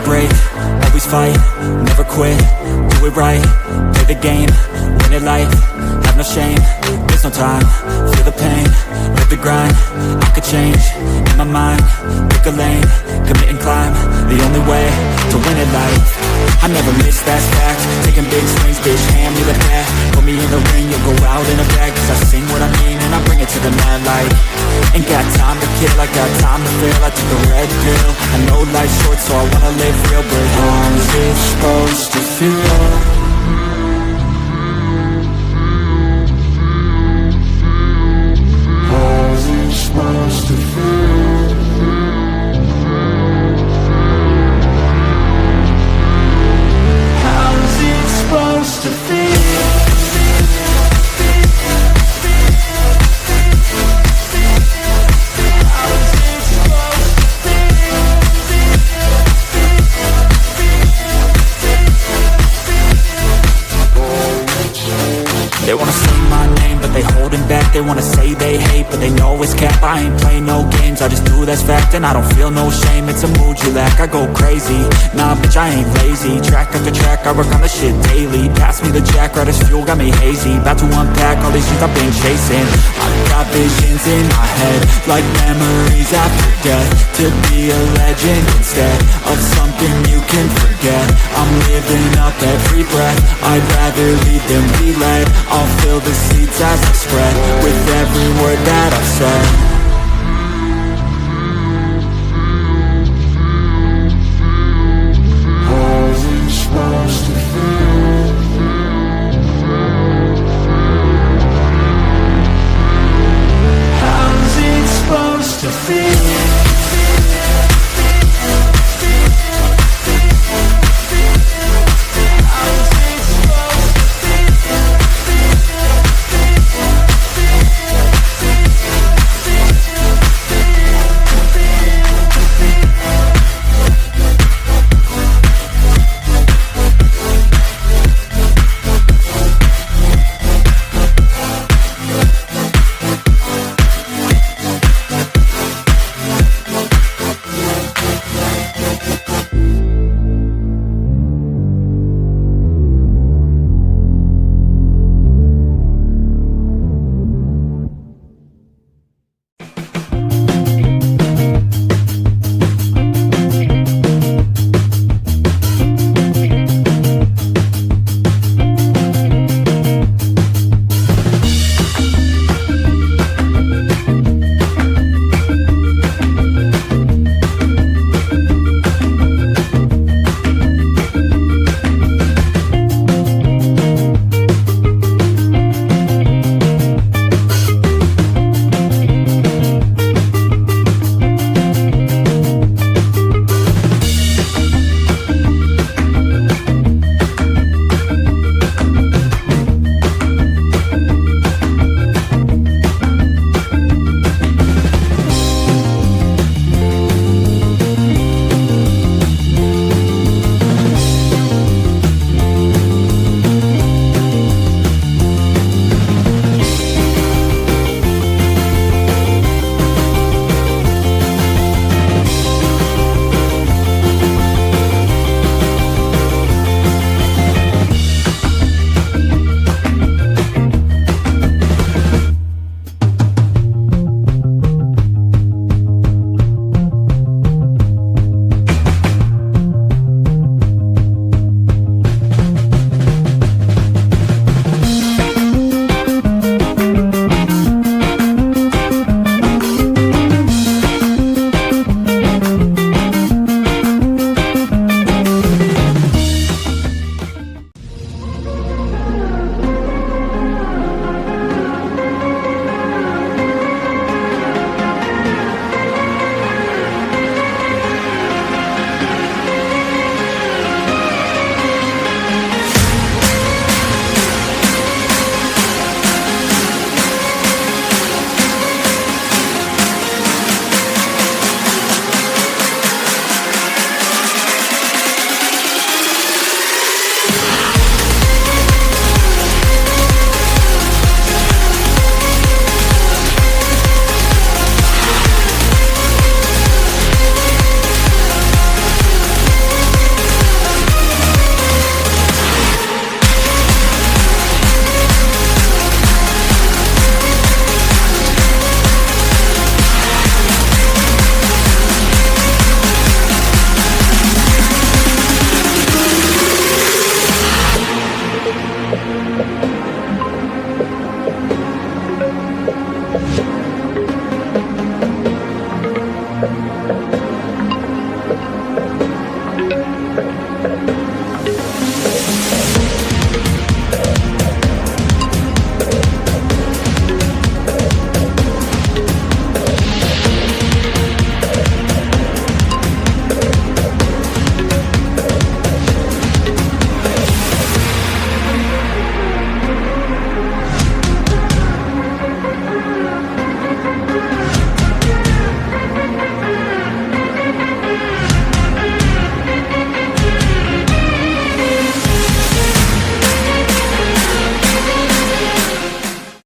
break, always fight, never quit, do it right, play the game, win it life, have no shame, there's no time, feel the pain, live the grind, I could change, in my mind, pick a lane, commit and climb, the only way to win it life. I never miss, that's fact, taking big swings, bitch, hand me the bat, put me in the ring, you'll go out in a bag, cause I sing what I mean and I bring it to the mad light. Ain't got time to kill, I got time to feel, I took a red pill, I know life's short so I wanna live real, but how's it supposed to feel? How's it supposed to feel? How's it supposed to feel? They wanna say my name, but they holding back. They wanna say they hate, but they know it's cap. I ain't play no games, I just do that's fact. And I don't feel no shame, it's a mood you lack. I go crazy, nah bitch I ain't lazy. Track after track, I work on the shit daily. Pass me the jack, right as fuel, got me hazy. About to unpack all these things I've been chasing. I've got visions in my head, like memories after death. To be a legend instead of something you can forget. I'm living up every breath, I'd rather lead than be led. I'll fill the seats as I spread with every word that I've said.